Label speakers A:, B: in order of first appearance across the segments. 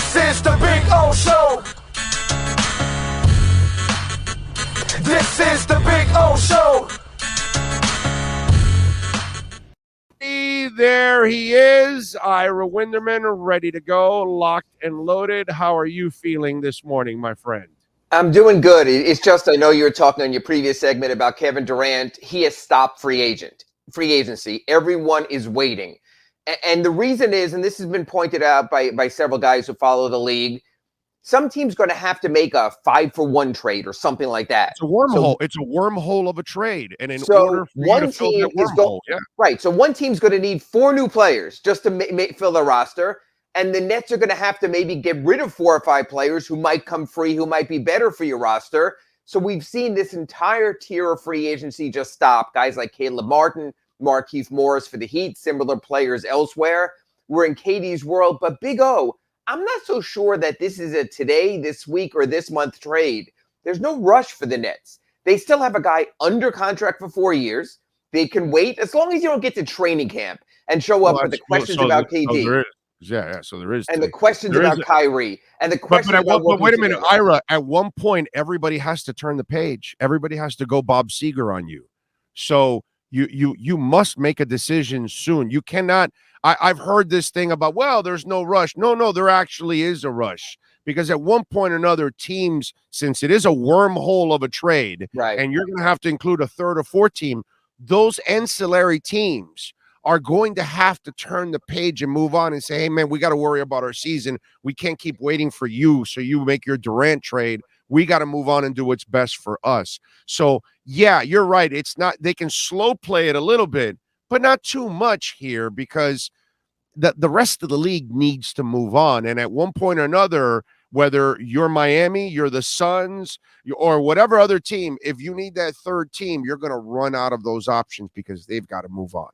A: This is the Big O Show. This is the Big O Show.
B: There he is, Ira Winderman, ready to go, locked and loaded. How are you feeling this morning, my friend?
C: I'm doing good. It's just, I know you were talking on your previous segment about Kevin Durant. He has stopped free agency. Everyone is waiting. And the reason is, and this has been pointed out by several guys who follow the league, some team's going to have to make a 5-for-1 trade or something like that.
B: It's a wormhole. It's a wormhole of a trade. And in order for you to fill that wormhole,
C: right. So one team's going to need 4 new players just to fill the roster. And the Nets are going to have to maybe get rid of 4 or 5 players who might come free, who might be better for your roster. So we've seen this entire tier of free agency just stop. Guys like Caleb Martin, Markieff Morris for the Heat, similar players elsewhere. We're in KD's world. But Big O, I'm not so sure that this is a today, this week, or this month trade. There's no rush for the Nets. They still have a guy under contract for 4 years. They can wait as long as you don't get to training camp and show up with the questions about KD.
B: So there is.
C: And the questions about Kyrie. And the questions about
B: but wait a minute, Ira, at one point, everybody has to turn the page. Everybody has to go Bob Seger on you. So you must make a decision soon. You cannot. I've heard this thing about, well, there's no rush. No, there actually is a rush. Because at one point or another, teams, since it is a wormhole of a trade,
C: right,
B: and you're going to have to include a third or fourth team, those ancillary teams are going to have to turn the page and move on and say, hey, man, we got to worry about our season. We can't keep waiting for you so you make your Durant trade. We got to move on and do what's best for us. So, yeah, you're right. It's not, they can slow play it a little bit, but not too much here because the rest of the league needs to move on. And at one point or another, whether you're Miami, you're the Suns, or whatever other team, if you need that third team, you're going to run out of those options because they've got to move on.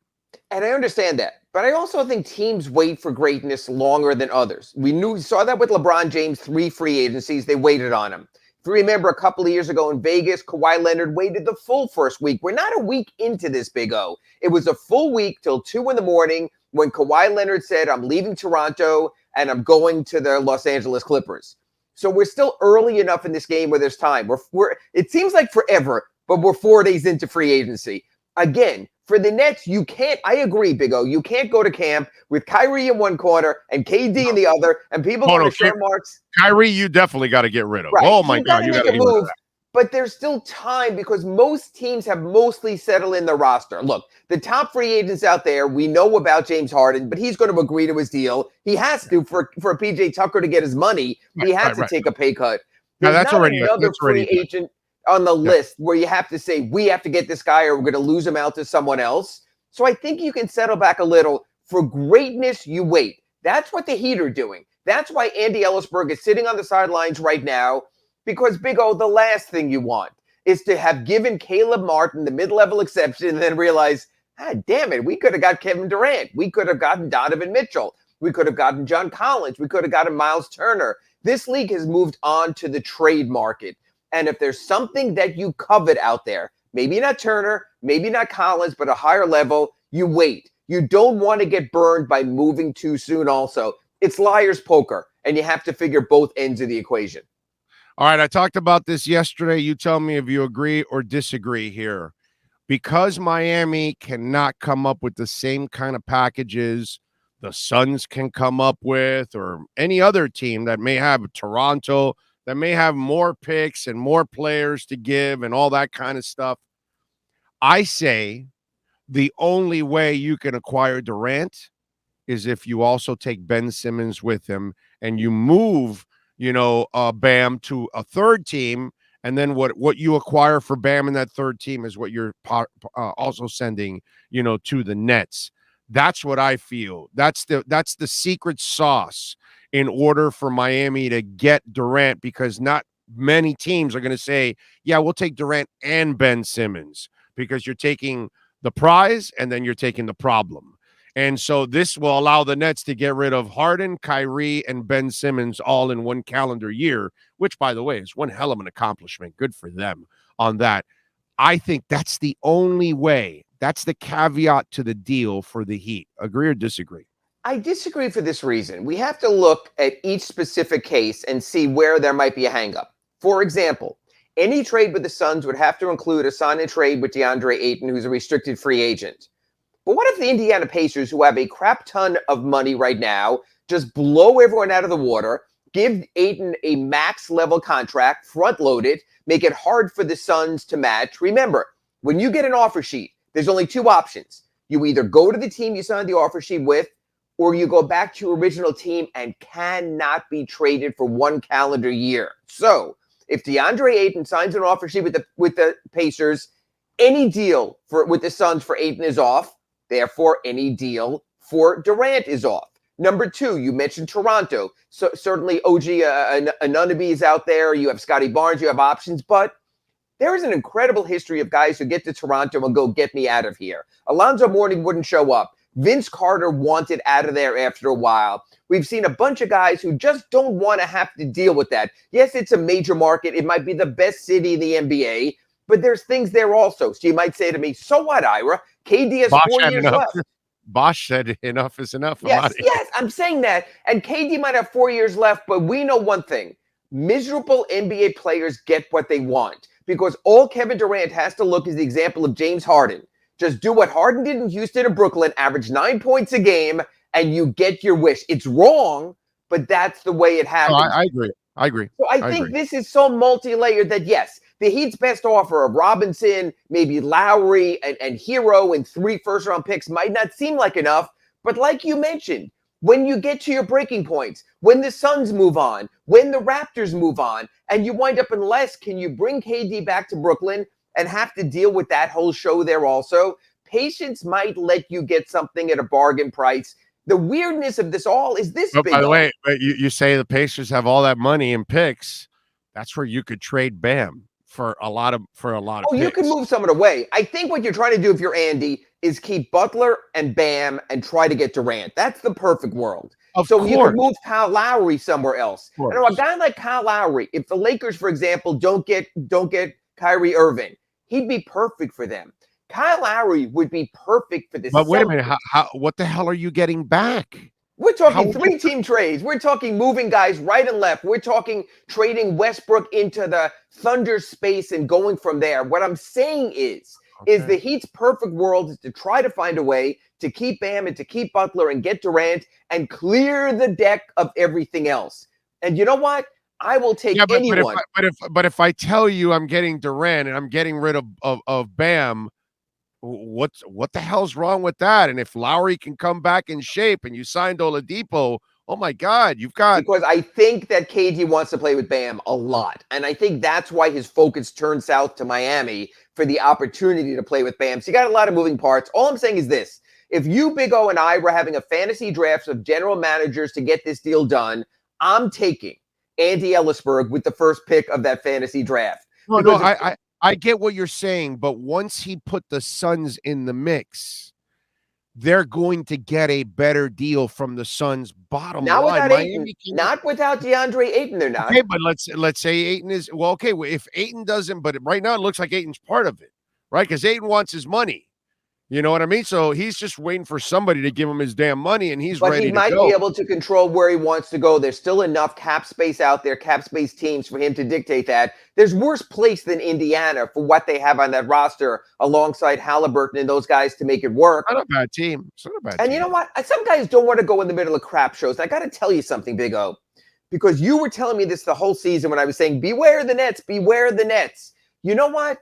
C: And I understand that. But I also think teams wait for greatness longer than others. We saw that with LeBron James, 3 free agencies. They waited on him. If you remember a couple of years ago in Vegas, Kawhi Leonard waited the full first week. We're not a week into this, Big O. It was a full week till 2 in the morning when Kawhi Leonard said, I'm leaving Toronto and I'm going to the Los Angeles Clippers. So we're still early enough in this game where there's time. It seems like forever, but we're 4 days into free agency. Again, for the Nets, you can't, I agree, Big O, you can't go to camp with Kyrie in one corner and KD in the other, and people going to share marks.
B: Kyrie, you definitely got to get rid of.
C: Right.
B: Oh, my God, you got to get rid of that.
C: But there's still time because most teams have mostly settled in the roster. Look, the top free agents out there, we know about James Harden, but he's going to agree to his deal. He has to for PJ Tucker to get his money. He has to take a pay cut.
B: Now, that's already
C: another free agent on the list where you have to say, we have to get this guy or we're going to lose him out to someone else. So I think you can settle back a little. For greatness, you wait. That's what the Heat are doing. That's why Andy Ellisberg is sitting on the sidelines right now. Because, Big O, the last thing you want is to have given Caleb Martin the mid-level exception and then realize, damn it, we could have got Kevin Durant. We could have gotten Donovan Mitchell. We could have gotten John Collins. We could have gotten Miles Turner. This league has moved on to the trade market. And if there's something that you covet out there, maybe not Turner, maybe not Collins, but a higher level, you wait. You don't want to get burned by moving too soon also. It's liar's poker, and you have to figure both ends of the equation.
B: All right, I talked about this yesterday. You tell me if you agree or disagree here. Because Miami cannot come up with the same kind of packages the Suns can come up with or any other team that may have Toronto, that may have more picks and more players to give and all that kind of stuff, I say the only way you can acquire Durant is if you also take Ben Simmons with him and you move Bam to a third team, and then what you acquire for Bam in that third team is what you're also sending, to the Nets. That's what I feel. That's the secret sauce in order for Miami to get Durant, because not many teams are going to say, yeah, we'll take Durant and Ben Simmons, because you're taking the prize and then you're taking the problem. And so this will allow the Nets to get rid of Harden, Kyrie, and Ben Simmons all in one calendar year, which, by the way, is one hell of an accomplishment. Good for them on that. I think that's the only way. That's the caveat to the deal for the Heat. Agree or disagree?
C: I disagree for this reason. We have to look at each specific case and see where there might be a hangup. For example, any trade with the Suns would have to include a sign and trade with DeAndre Ayton, who's a restricted free agent. But what if the Indiana Pacers, who have a crap ton of money right now, just blow everyone out of the water, give Ayton a max level contract, front load it, make it hard for the Suns to match? Remember, when you get an offer sheet, there's only two options. You either go to the team you signed the offer sheet with, or you go back to your original team and cannot be traded for 1 calendar year. So if DeAndre Ayton signs an offer sheet with the Pacers, any deal with the Suns for Ayton is off. Therefore, any deal for Durant is off. Number two, you mentioned Toronto. So certainly OG Anunoby is out there. You have Scotty Barnes. You have options. But there is an incredible history of guys who get to Toronto and go, get me out of here. Alonzo Mourning wouldn't show up. Vince Carter wanted out of there after a while. We've seen a bunch of guys who just don't want to have to deal with that. Yes, it's a major market. It might be the best city in the NBA, but there's things there also. So you might say to me, so what, Ira? KD has 4 years left.
B: Bosch said enough is enough.
C: Yes, I'm saying that. And KD might have 4 years left, but we know one thing. Miserable NBA players get what they want, because all Kevin Durant has to look is the example of James Harden. Just do what Harden did in Houston and Brooklyn, average 9 points a game, and you get your wish. It's wrong, but that's the way it happens.
B: I agree.
C: So I think this is so multi-layered that, yes, the Heat's best offer of Robinson, maybe Lowry, and Hero, and 3 first-round picks might not seem like enough. But like you mentioned, when you get to your breaking points, when the Suns move on, when the Raptors move on, and you wind up in less, can you bring KD back to Brooklyn and have to deal with that whole show there also? Patience might let you get something at a bargain price. The weirdness of this all is this.
B: By the way, you say the Pacers have all that money in picks. That's where you could trade Bam for a lot of
C: Oh,
B: picks.
C: you could move someone away. I think what you're trying to do if you're Andy is keep Butler and Bam and try to get Durant. That's the perfect world. So you can move Kyle Lowry somewhere else. I know a guy like Kyle Lowry, if the Lakers, for example, don't get Kyrie Irving, he'd be perfect for them. Kyle Lowry would be perfect for this.
B: But wait a minute, what the hell are you getting back?
C: We're talking 3-team trades. We're talking moving guys right and left. We're talking trading Westbrook into the Thunder space and going from there. What I'm saying is the Heat's perfect world is to try to find a way to keep Bam and to keep Butler and get Durant and clear the deck of everything else. And you know what? I will take anyone.
B: But if I tell you I'm getting Durant and I'm getting rid of Bam, what the hell's wrong with that? And if Lowry can come back in shape and you signed Oladipo, oh my God, you've got...
C: Because I think that KD wants to play with Bam a lot. And I think that's why his focus turned south to Miami for the opportunity to play with Bam. So you got a lot of moving parts. All I'm saying is this. If you, Big O, and I were having a fantasy draft of general managers to get this deal done, I'm taking Andy Ellisberg with the first pick of that fantasy draft.
B: I get what you're saying, but once he put the Suns in the mix, they're going to get a better deal from the Suns' bottom line.
C: Not without DeAndre Ayton, they're not.
B: Okay, but let's say Ayton is if Ayton doesn't, but right now it looks like Ayton's part of it, right? Because Ayton wants his money. You know what I mean? So he's just waiting for somebody to give him his damn money, and he's ready to go.
C: But he might be able to control where he wants to go. There's still enough cap space out there, cap space teams for him to dictate that. There's worse place than Indiana for what they have on that roster alongside Halliburton and those guys to make it work.
B: Not a bad team.
C: And you know what? Some guys don't want to go in the middle of crap shows. I got to tell you something, Big O, because you were telling me this the whole season when I was saying, beware the Nets, beware the Nets. You know what?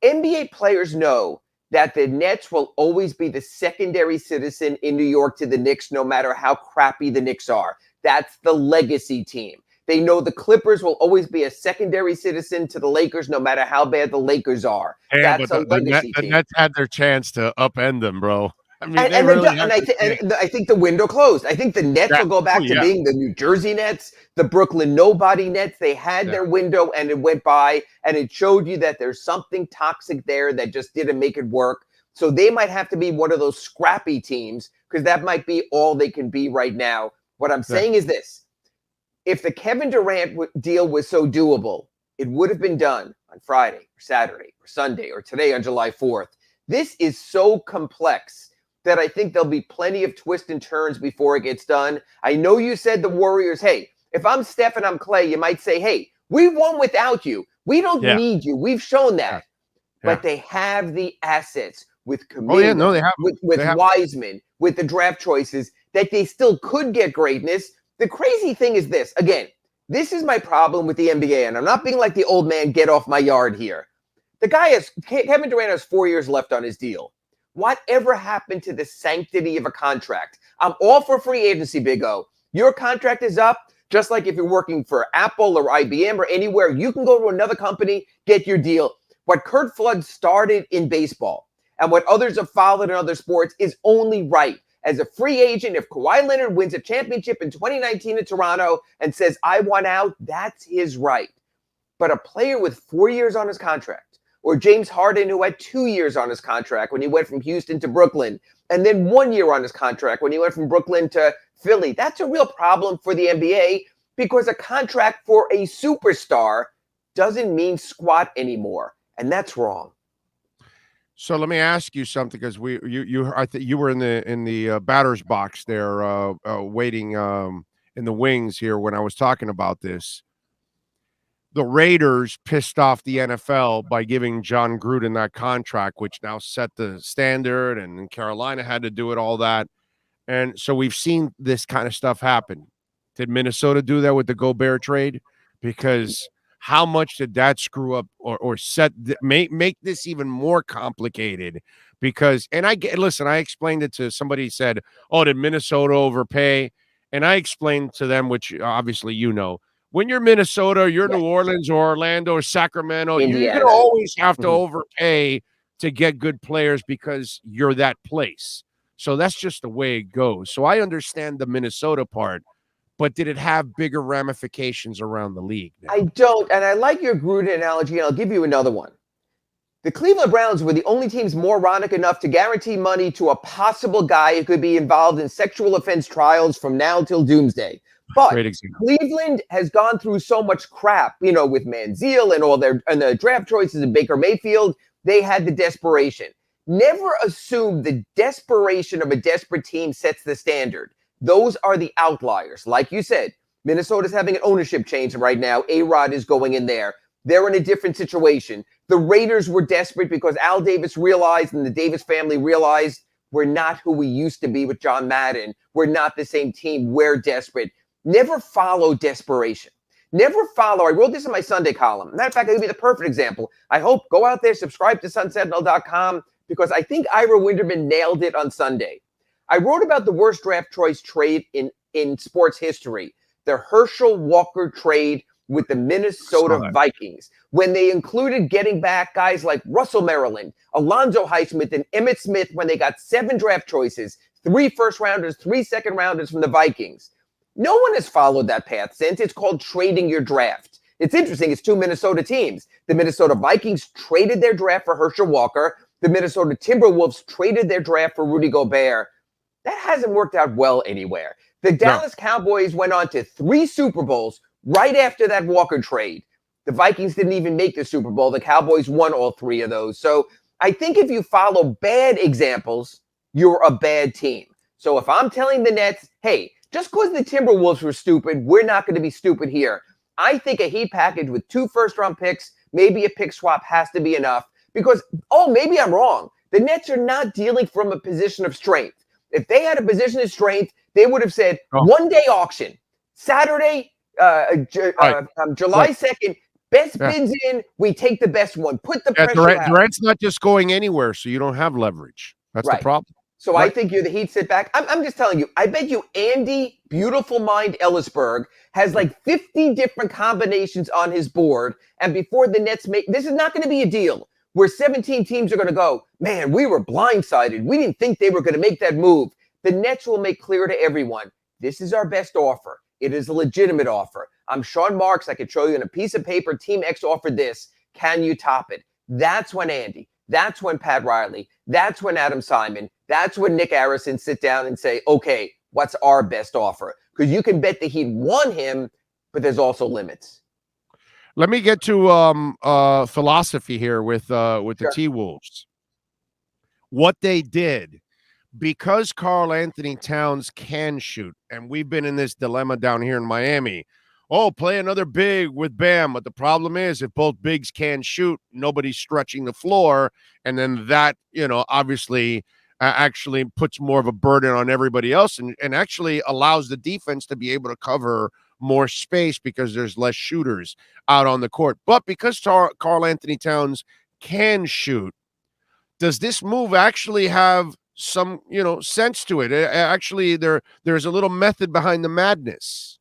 C: NBA players know that the Nets will always be the secondary citizen in New York to the Knicks, no matter how crappy the Knicks are. That's the legacy team. They know the Clippers will always be a secondary citizen to the Lakers, no matter how bad the Lakers are.
B: Yeah,
C: that's
B: but
C: a legacy team.
B: The Nets had their chance to upend them, bro. I mean,
C: I think the window closed. I think the Nets will go back to being the New Jersey Nets, the Brooklyn nobody Nets. They had their window and it went by, and it showed you that there's something toxic there that just didn't make it work. So they might have to be one of those scrappy teams because that might be all they can be right now. What I'm saying is this. If the Kevin Durant deal was so doable, it would have been done on Friday or Saturday or Sunday or today on July 4th. This is so complex that I think there'll be plenty of twists and turns before it gets done. I know you said the Warriors, hey, if I'm Steph and I'm Clay, you might say, hey, we won without you. We don't need you. We've shown that.
B: Yeah.
C: But they have the assets with Kuminga,
B: Oh, yeah, no, they have
C: with
B: they have
C: Wiseman, with the draft choices, that they still could get greatness. The crazy thing is this. Again, this is my problem with the NBA, and I'm not being like the old man, get off my yard here. The guy Kevin Durant has 4 years left on his deal. Whatever happened to the sanctity of a contract? I'm all for free agency, Big O. Your contract is up. Just like if you're working for Apple or IBM or anywhere, you can go to another company, get your deal. What Curt Flood started in baseball and what others have followed in other sports is only right. As a free agent, if Kawhi Leonard wins a championship in 2019 in Toronto and says, I want out, that's his right. But a player with 4 years on his contract, or James Harden, who had 2 years on his contract when he went from Houston to Brooklyn, and then 1 year on his contract when he went from Brooklyn to Philly, that's a real problem for the NBA because a contract for a superstar doesn't mean squat anymore. And that's wrong.
B: So let me ask you something, because I think you were in the batter's box there, waiting in the wings here when I was talking about this. The Raiders pissed off the NFL by giving John Gruden that contract, which now set the standard, and Carolina had to do it, all that. And so we've seen this kind of stuff happen. Did Minnesota do that with the Gobert trade? Because how much did that screw up or make this even more complicated? Because, and I explained it to somebody, said, oh, did Minnesota overpay? And I explained to them, which obviously when you're Minnesota, you're New Orleans or Orlando or Sacramento, you're going to always have to overpay to get good players because you're that place. So that's just the way it goes. So I understand the Minnesota part, but did it have bigger ramifications around the league now?
C: I don't, and I like your Gruden analogy, and I'll give you another one. The Cleveland Browns were the only teams moronic enough to guarantee money to a possible guy who could be involved in sexual offense trials from now till doomsday. But Cleveland has gone through so much crap, with Manziel and all the draft choices and Baker Mayfield. They had the desperation. Never assume the desperation of a desperate team sets the standard. Those are the outliers. Like you said, Minnesota's having an ownership change right now. A-Rod is going in there. They're in a different situation. The Raiders were desperate because Al Davis realized and the Davis family realized we're not who we used to be with John Madden. We're not the same team. We're desperate. Never follow desperation. Never follow. I wrote this in my Sunday column. Matter of fact, I'll give you the perfect example. I hope go out there, subscribe to sunsentinel.com, because I think Ira Winderman nailed it on Sunday. I wrote about the worst draft choice trade in sports history, the Herschel Walker trade with the Minnesota Vikings, when they included getting back guys like Russell Maryland, Alonzo Highsmith, and Emmitt Smith when they got 7 draft choices, 3 first-rounders, 3 second-rounders from the Vikings. No one has followed that path since. It's called trading your draft. It's interesting. It's 2 Minnesota teams. The Minnesota Vikings traded their draft for Herschel Walker. The Minnesota Timberwolves traded their draft for Rudy Gobert. That hasn't worked out well anywhere. The Dallas Cowboys went on to 3 Super Bowls right after that Walker trade. The Vikings didn't even make the Super Bowl. The Cowboys won all 3 of those. So I think if you follow bad examples, you're a bad team. So if I'm telling the Nets, hey, just because the Timberwolves were stupid, we're not going to be stupid here. I think a Heat package with 2 first-round picks, maybe a pick swap has to be enough. Because, maybe I'm wrong. The Nets are not dealing from a position of strength. If they had a position of strength, they would have said, one-day auction. Saturday, July 2nd, best bids in, we take the best one. Put the pressure out.
B: Durant's not just going anywhere, so you don't have leverage. That's the problem.
C: So I think you're the Heat sit back. I'm just telling you, I bet you Andy, Beautiful Mind Ellisberg, has like 50 different combinations on his board. And before the Nets this is not going to be a deal where 17 teams are going to go, man, we were blindsided. We didn't think they were going to make that move. The Nets will make clear to everyone, this is our best offer. It is a legitimate offer. I'm Sean Marks. I could show you on a piece of paper, Team X offered this. Can you top it? That's when Andy, that's when Pat Riley, that's when Adam Simon, that's when Nick Harrison sit down and say, okay, what's our best offer? Because you can bet the Heat want him, but there's also limits.
B: Let me get to philosophy here with the T-Wolves. What they did because Karl Anthony Towns can shoot, and we've been in this dilemma down here in Miami. Oh, play another big with Bam. But the problem is, if both bigs can shoot, nobody's stretching the floor. And then that, obviously actually puts more of a burden on everybody else and actually allows the defense to be able to cover more space because there's less shooters out on the court. But because Karl Anthony Towns can shoot, does this move actually have some, sense to it? Actually, there's a little method behind the madness.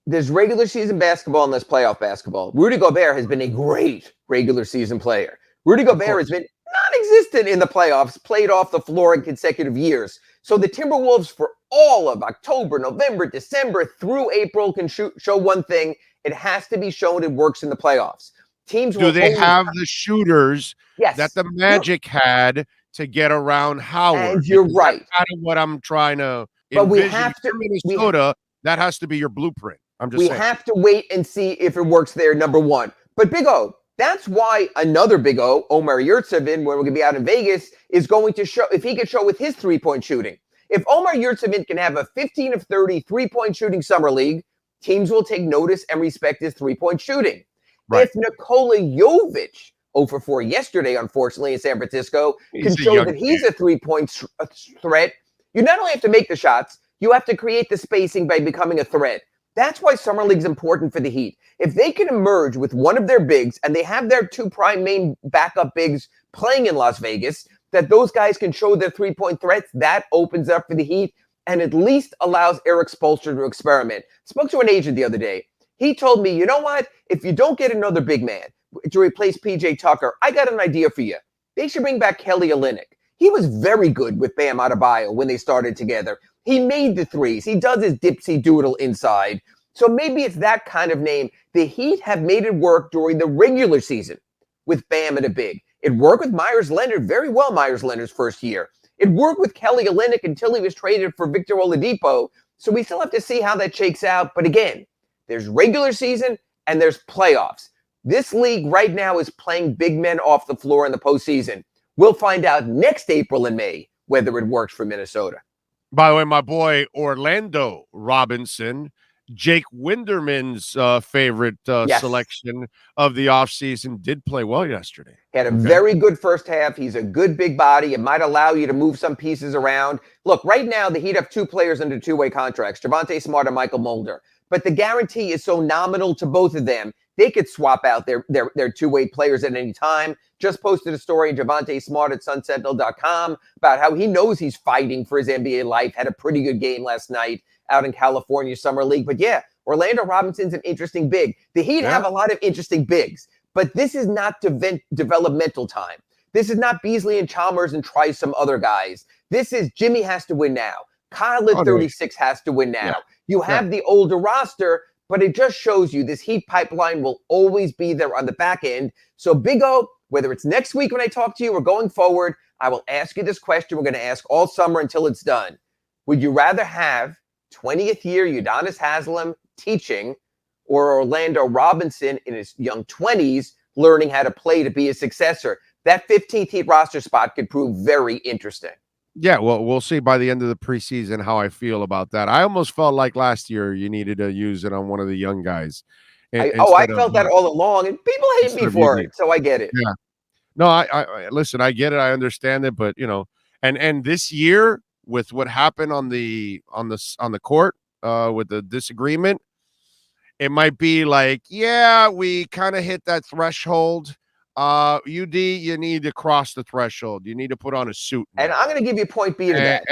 C: There's regular season basketball and there's playoff basketball. Rudy Gobert has been a great regular season player. Rudy Gobert has been non-existent in the playoffs, played off the floor in consecutive years. So the Timberwolves for all of October, November, December through April can show one thing. It has to be shown it works in the playoffs. Teams
B: do they have the shooters that the Magic had to get around Howard?
C: And you're right.
B: That's kind of what I'm trying to
C: but
B: envision.
C: we have to
B: Minnesota, that has to be your blueprint. I'm just saying.
C: We have to wait and see if it works there, number one. But Big O, that's why another Big O, Omar Yurtseven, when we're going to be out in Vegas, is going to show, if he can show with his three-point shooting. If Omar Yurtseven can have a 15 of 30 three-point shooting summer league, teams will take notice and respect his three-point shooting. Right. If Nikola Jovic, 0 for 4 yesterday, unfortunately, in San Francisco, can show that he's a three-point threat, you not only have to make the shots, you have to create the spacing by becoming a threat. That's why Summer League's important for the Heat. If they can emerge with one of their bigs, and they have their two prime main backup bigs playing in Las Vegas, that those guys can show their three-point threats, that opens up for the Heat and at least allows Eric Spoelstra to experiment. Spoke to an agent the other day. He told me, you know what? If you don't get another big man to replace P.J. Tucker, I got an idea for you. They should bring back Kelly Olynyk. He was very good with Bam Adebayo when they started together. He made the threes. He does his dipsy doodle inside. So maybe it's that kind of name. The Heat have made it work during the regular season with Bam and a big. It worked with Myers Leonard very well, Myers Leonard's first year. It worked with Kelly Olynyk until he was traded for Victor Oladipo. So we still have to see how that shakes out. But again, there's regular season and there's playoffs. This league right now is playing big men off the floor in the postseason. We'll find out next April and May whether it works for Minnesota.
B: By the way, my boy Orlando Robinson, Jake Winderman's favorite selection of the offseason, did play well yesterday.
C: He had a very good first half. He's a good big body. It might allow you to move some pieces around. Look, right now, the Heat have two players under two-way contracts, Javonte Smart and Michael Mulder. But the guarantee is so nominal to both of them, they could swap out their two-way players at any time. Just posted a story, Javonte Smart at sunsentinel.com, about how he knows he's fighting for his NBA life. Had a pretty good game last night out in California Summer League. But yeah, Orlando Robinson's an interesting big. The Heat have a lot of interesting bigs, but this is not developmental time. This is not Beasley and Chalmers and try some other guys. This is Jimmy has to win now. Kyle at 36 has to win now. Yeah. You have the older roster, but it just shows you this Heat pipeline will always be there on the back end. So Big O, whether it's next week when I talk to you or going forward, I will ask you this question. We're going to ask all summer until it's done. Would you rather have 20th year Udonis Haslem teaching or Orlando Robinson in his young 20s learning how to play to be a successor? That 15th Heat roster spot could prove very interesting.
B: Yeah, well, we'll see by the end of the preseason how I feel about that. I almost felt like last year you needed to use it on one of the young guys.
C: I felt that all along, and people hate me for it, so I get it.
B: Yeah. No, I listen, I get it, I understand it, but and this year with what happened on the court with the disagreement, it might be like, yeah, we kind of hit that threshold. UD, you need to cross the threshold. You need to put on a suit now.
C: And I'm going to give you point B to that.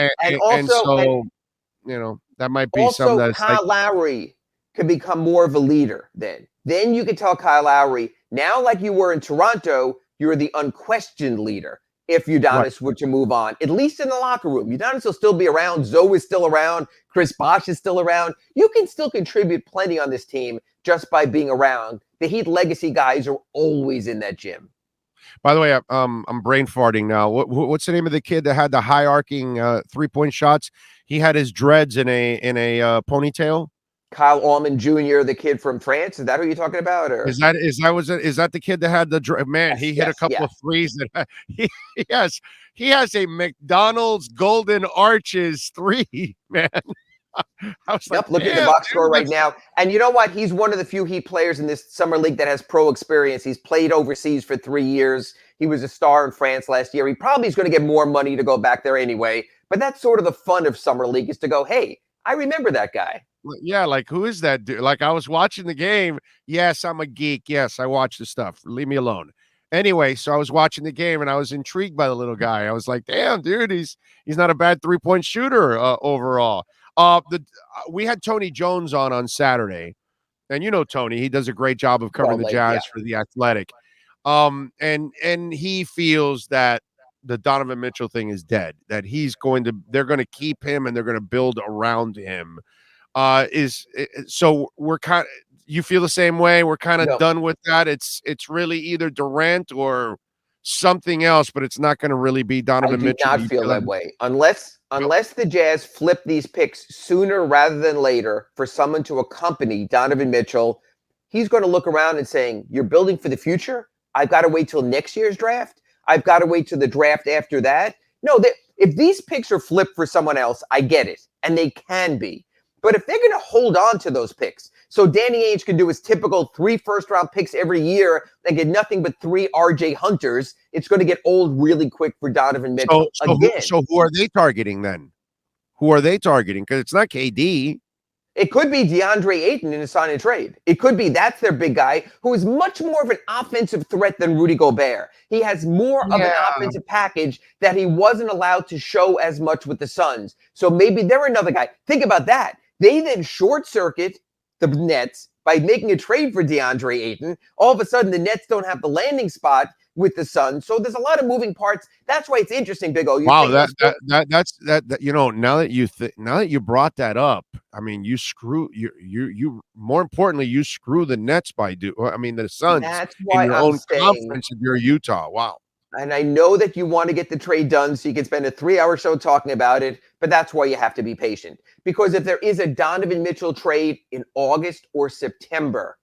B: That might be something that's
C: Kyle Lowry could become more of a leader then. Then you could tell Kyle Lowry, now like you were in Toronto, you're the unquestioned leader if Udonis were to move on, at least in the locker room. Udonis will still be around. Zoe is still around. Chris Bosh is still around. You can still contribute plenty on this team just by being around. The Heat legacy guys are always in that gym.
B: By the way, I'm brain farting now. What's the name of the kid that had the high arcing 3-point shots? He had his dreads in a ponytail.
C: Kyle Allman Jr., the kid from France. Is that who you're talking about? Or
B: Is that the kid that had the man?
C: yes,
B: He hit a
C: yes,
B: couple
C: yeah.
B: of threes that he has a McDonald's Golden Arches three, man. I was like,
C: Yep, look at the
B: damn,
C: box
B: dude,
C: score right now. And you know what? He's one of the few Heat players in this summer league that has pro experience. He's played overseas for 3 years. He was a star in France last year. He probably is going to get more money to go back there anyway. But that's sort of the fun of summer league, is to go, hey, I remember that guy.
B: yeah, like who is that dude? Like I was watching the game. Yes, I'm a geek. Yes, I watch the stuff. Leave me alone. Anyway, so I was watching the game and I was intrigued by the little guy. I was like, damn, dude, he's not a bad 3-point shooter overall. We had Tony Jones on Saturday, and you know Tony, he does a great job of covering the
C: Like,
B: Jazz
C: yeah.
B: for the Athletic. And he feels that the Donovan Mitchell thing is dead. That they're going to keep him and they're going to build around him. So we're kind of, you feel the same way? We're kind of done with that. It's really either Durant or something else, but it's not going to really be Donovan Mitchell.
C: I do not feel that way unless the Jazz flip these picks sooner rather than later for someone to accompany Donovan Mitchell. He's going to look around and saying, "You're building for the future. I've got to wait till next year's draft. I've got to wait till the draft after that." No, if these picks are flipped for someone else, I get it, and they can be. But if they're going to hold on to those picks, so Danny Ainge can do his typical 3 first-round picks every year and get nothing but 3 RJ Hunters, it's going to get old really quick for Donovan Mitchell again.
B: So who are they targeting then? Who are they targeting? Because it's not KD.
C: It could be DeAndre Ayton in a sign and trade. It could be that's their big guy, who is much more of an offensive threat than Rudy Gobert. He has more of an offensive package that he wasn't allowed to show as much with the Suns. So maybe they're another guy. Think about that. They then short circuit the Nets by making a trade for DeAndre Ayton. All of a sudden, the Nets don't have the landing spot with the Suns. So there's a lot of moving parts. That's why it's interesting, Big O.
B: Wow, that's you know, now that you brought that up, I mean, you more importantly, you screw the Nets the Suns.
C: That's why
B: in your own conference if you're Utah. Wow.
C: And I know that you want to get the trade done so you can spend a 3-hour show talking about it, but that's why you have to be patient. Because if there is a Donovan Mitchell trade in August or September,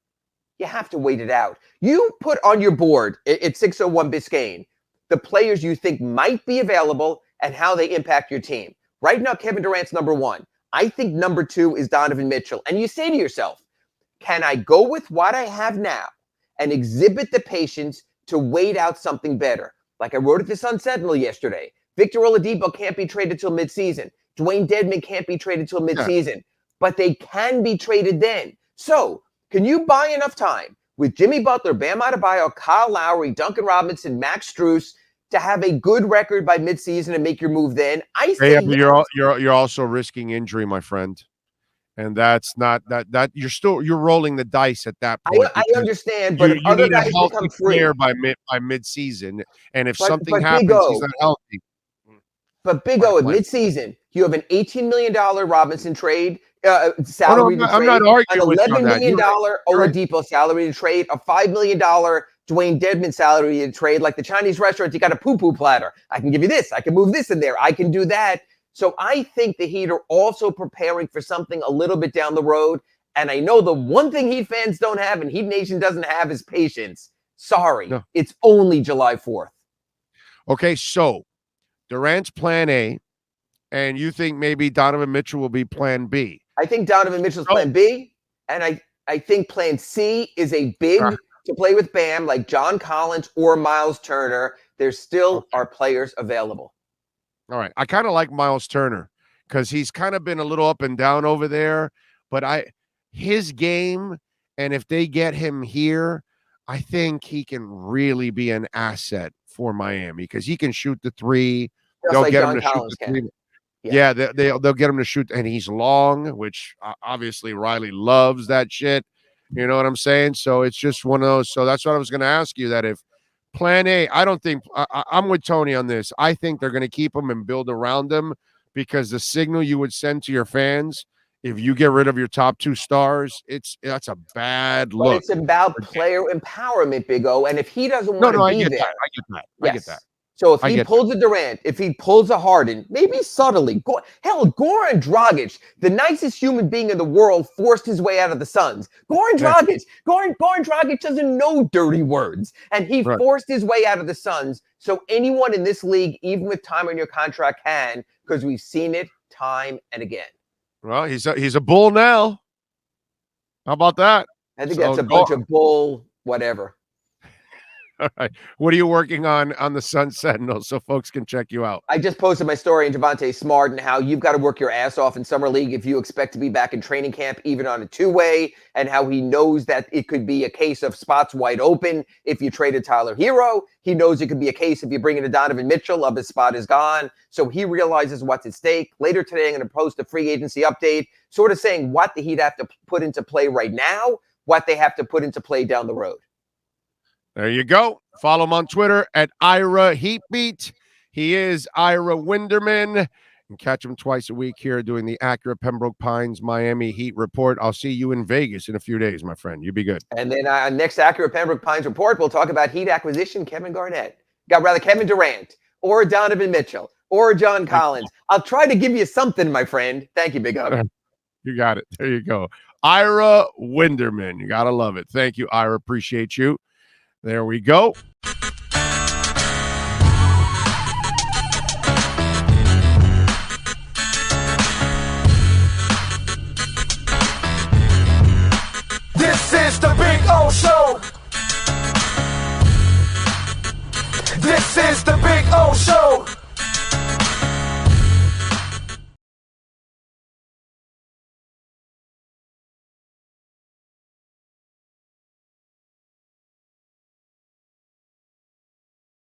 C: you have to wait it out. You put on your board at 601 Biscayne the players you think might be available and how they impact your team. Right now, Kevin Durant's number 1. I think number 2 is Donovan Mitchell. And you say to yourself, can I go with what I have now and exhibit the patience to wait out something better? Like I wrote at the Sun Sentinel yesterday, Victor Oladipo can't be traded till midseason. Dwayne Dedmon can't be traded till midseason. But they can be traded then. So can you buy enough time with Jimmy Butler, Bam Adebayo, Kyle Lowry, Duncan Robinson, Max Strus to have a good record by midseason and make your move then? I say
B: you're also risking injury, my friend. And that's not that you're rolling the dice at that point.
C: I understand, but if
B: you
C: other
B: need
C: guys
B: a healthy
C: become free
B: player by mid-season, and if something happens, he's not healthy.
C: But Big O, at midseason, you have an $18 million Robinson trade salary to trade,
B: I'm not arguing
C: an $11
B: with
C: million Oladipo salary to trade, a $5 million Dwayne Dedmon salary to trade. Like the Chinese restaurant, you got a poo-poo platter. I can give you this. I can move this in there. I can do that. So I think the Heat are also preparing for something a little bit down the road. And I know the one thing Heat fans don't have and Heat Nation doesn't have is patience. Sorry, It's only July 4th.
B: Okay, so Durant's plan A, and you think maybe Donovan Mitchell will be plan B.
C: I think Donovan Mitchell's plan B, and I think plan C is a big to play with Bam, like John Collins or Miles Turner. There still are players available.
B: All right. I kind of like Miles Turner because he's kind of been a little up and down over there, but his game, and if they get him here, I think he can really be an asset for Miami because he can shoot the three. They'll get him to shoot the three. Yeah, they'll get him to shoot, and he's long, which obviously Riley loves that shit. You know what I'm saying? So it's just one of those. So that's what I was going to ask you, that if plan A, I don't think I'm with Tony on this. I think they're going to keep him and build around him because the signal you would send to your fans if you get rid of your top 2 stars, that's a bad look.
C: But it's about player empowerment, Big O. And if he doesn't want to be there,
B: I get that.
C: So if
B: I
C: he
B: get
C: pulls a Durant, if he pulls a Harden, maybe subtly, Goran Dragic, the nicest human being in the world, forced his way out of the Suns. Goran Dragic doesn't know dirty words, and he
B: Right.
C: forced his way out of the Suns. So anyone in this league, even with time on your contract, can, because we've seen it time and again.
B: Well, he's a bull now. How about that?
C: I think that's a bunch of bull, whatever.
B: All right. What are you working on the Sun Sentinel so folks can check you out?
C: I just posted my story on Javonte Smart and how you've got to work your ass off in summer league if you expect to be back in training camp, even on a two-way, and how he knows that it could be a case of spots wide open if you traded Tyler Hero. He knows it could be a case if you bring in a Donovan Mitchell of his spot is gone. So he realizes what's at stake. Later today, I'm going to post a free agency update, sort of saying what the Heat have to put into play right now, what they have to put into play down the road.
B: There you go. Follow him on Twitter at Ira Heatbeat. He is Ira Winderman. And catch him twice a week here doing the Acura Pembroke Pines Miami Heat report. I'll see you in Vegas in a few days, my friend. You be good.
C: And then next Acura Pembroke Pines report, we'll talk about Heat acquisition, Kevin Durant, or Donovan Mitchell, or John Collins. I'll try to give you something, my friend. Thank you, Big Up.
B: You got it. There you go. Ira Winderman. You got to love it. Thank you, Ira. Appreciate you. There we go.